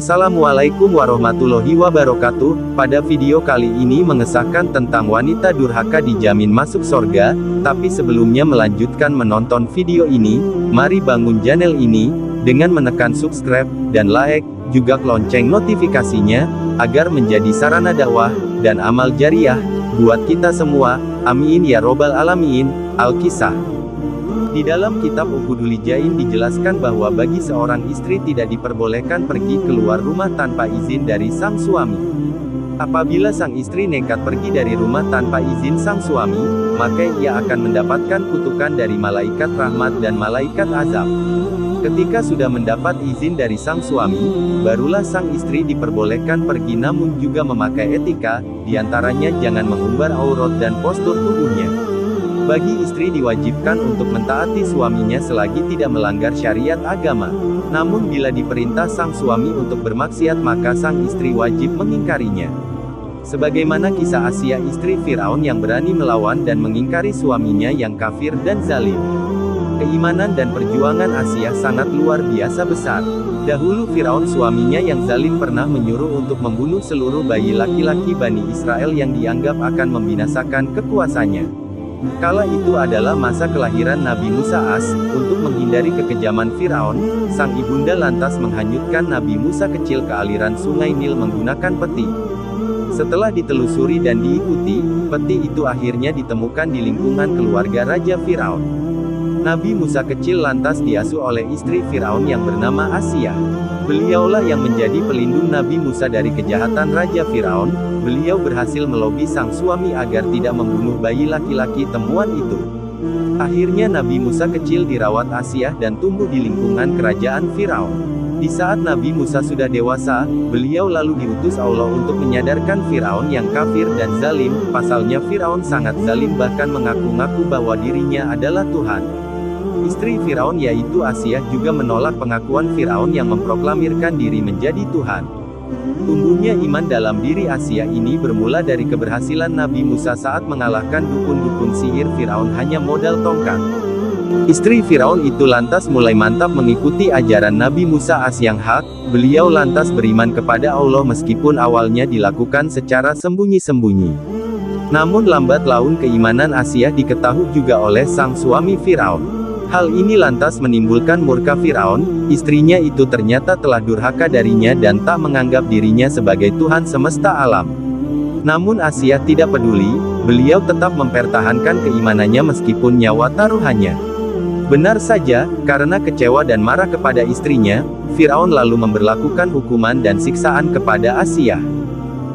Assalamualaikum warahmatullahi wabarakatuh. Pada video kali ini mengesahkan tentang wanita durhaka dijamin masuk sorga. Tapi sebelumnya melanjutkan menonton video ini, mari bangun channel ini dengan menekan subscribe dan like, juga lonceng notifikasinya, agar menjadi sarana dakwah dan amal jariah buat kita semua. Amin ya robbal alamin. Al-Kisah. Di dalam kitab Ukhdul Jain dijelaskan bahwa bagi seorang istri tidak diperbolehkan pergi keluar rumah tanpa izin dari sang suami. Apabila sang istri nekat pergi dari rumah tanpa izin sang suami, maka ia akan mendapatkan kutukan dari malaikat rahmat dan malaikat azab. Ketika sudah mendapat izin dari sang suami, barulah sang istri diperbolehkan pergi, namun juga memakai etika, diantaranya jangan mengumbar aurat dan postur tubuhnya. Bagi istri diwajibkan untuk mentaati suaminya selagi tidak melanggar syariat agama. Namun bila diperintah sang suami untuk bermaksiat, maka sang istri wajib mengingkarinya. Sebagaimana kisah Asia istri Firaun yang berani melawan dan mengingkari suaminya yang kafir dan zalim. Keimanan dan perjuangan Asia sangat luar biasa besar. Dahulu Firaun suaminya yang zalim pernah menyuruh untuk membunuh seluruh bayi laki-laki Bani Israel yang dianggap akan membinasakan kekuasaannya. Kala itu adalah masa kelahiran Nabi Musa AS. Untuk menghindari kekejaman Firaun, sang ibunda lantas menghanyutkan Nabi Musa kecil ke aliran sungai Nil menggunakan peti. Setelah ditelusuri dan diikuti, peti itu akhirnya ditemukan di lingkungan keluarga Raja Firaun. Nabi Musa kecil lantas diasuh oleh istri Firaun yang bernama Asia. Beliaulah yang menjadi pelindung Nabi Musa dari kejahatan Raja Firaun. Beliau berhasil melobi sang suami agar tidak membunuh bayi laki-laki temuan itu. Akhirnya Nabi Musa kecil dirawat Asia dan tumbuh di lingkungan kerajaan Firaun. Di saat Nabi Musa sudah dewasa, beliau lalu diutus Allah untuk menyadarkan Firaun yang kafir dan zalim. Pasalnya Firaun sangat zalim, bahkan mengaku-ngaku bahwa dirinya adalah Tuhan. Istri Firaun yaitu Asia juga menolak pengakuan Firaun yang memproklamirkan diri menjadi Tuhan. Tumbuhnya iman dalam diri Asia ini bermula dari keberhasilan Nabi Musa saat mengalahkan dukun-dukun sihir Firaun hanya modal tongkat. Istri Firaun itu lantas mulai mantap mengikuti ajaran Nabi Musa AS yang hak. Beliau lantas beriman kepada Allah meskipun awalnya dilakukan secara sembunyi-sembunyi. Namun lambat laun keimanan Asia diketahui juga oleh sang suami Firaun. Hal ini lantas menimbulkan murka Firaun. Istrinya itu ternyata telah durhaka darinya dan tak menganggap dirinya sebagai Tuhan semesta alam. Namun Asia tidak peduli, beliau tetap mempertahankan keimanannya meskipun nyawa taruhannya. Benar saja, karena kecewa dan marah kepada istrinya, Firaun lalu memberlakukan hukuman dan siksaan kepada Asia.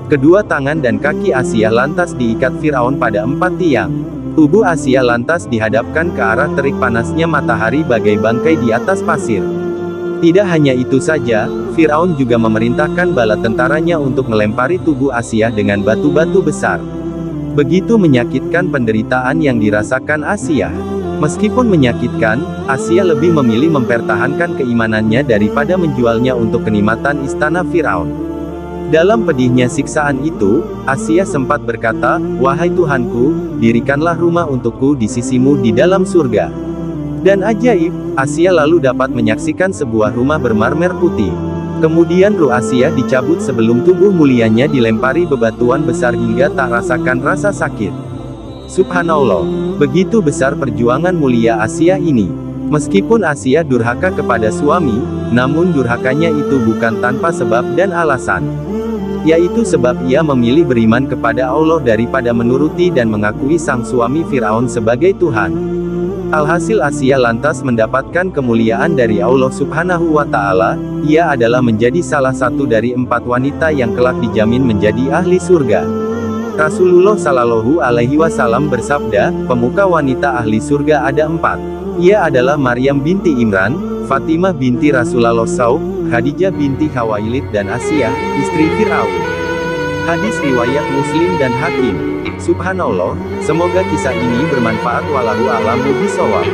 Kedua tangan dan kaki Asia lantas diikat Firaun pada 4 tiang. Tubuh Asia lantas dihadapkan ke arah terik panasnya matahari bagai bangkai di atas pasir. Tidak hanya itu saja, Firaun juga memerintahkan bala tentaranya untuk melempari tubuh Asia dengan batu-batu besar. Begitu menyakitkan penderitaan yang dirasakan Asia. Meskipun menyakitkan, Asia lebih memilih mempertahankan keimanannya daripada menjualnya untuk kenikmatan istana Firaun. Dalam pedihnya siksaan itu, Asia sempat berkata, "Wahai Tuhanku, dirikanlah rumah untukku di sisimu di dalam surga." Dan ajaib, Asia lalu dapat menyaksikan sebuah rumah bermarmer putih. Kemudian ruh Asia dicabut sebelum tubuh mulianya dilempari bebatuan besar hingga tak rasakan rasa sakit. Subhanallah, begitu besar perjuangan mulia Asia ini. Meskipun Asia durhaka kepada suami, namun durhakanya itu bukan tanpa sebab dan alasan. Yaitu sebab ia memilih beriman kepada Allah daripada menuruti dan mengakui sang suami Firaun sebagai Tuhan. Alhasil Asia lantas mendapatkan kemuliaan dari Allah Subhanahu wa Ta'ala. Ia adalah menjadi salah satu dari 4 wanita yang kelak dijamin menjadi ahli surga. Rasulullah Shallallahu Alaihi Wasallam bersabda, pemuka wanita ahli surga ada 4. Ia adalah Maryam binti Imran, Fatimah binti Rasulullah SAW, Khadijah binti Khawailid dan Asia, istri Firaun. Hadis riwayat Muslim dan Hakim. Subhanallah, semoga kisah ini bermanfaat. Wallahu a'lam bishawab.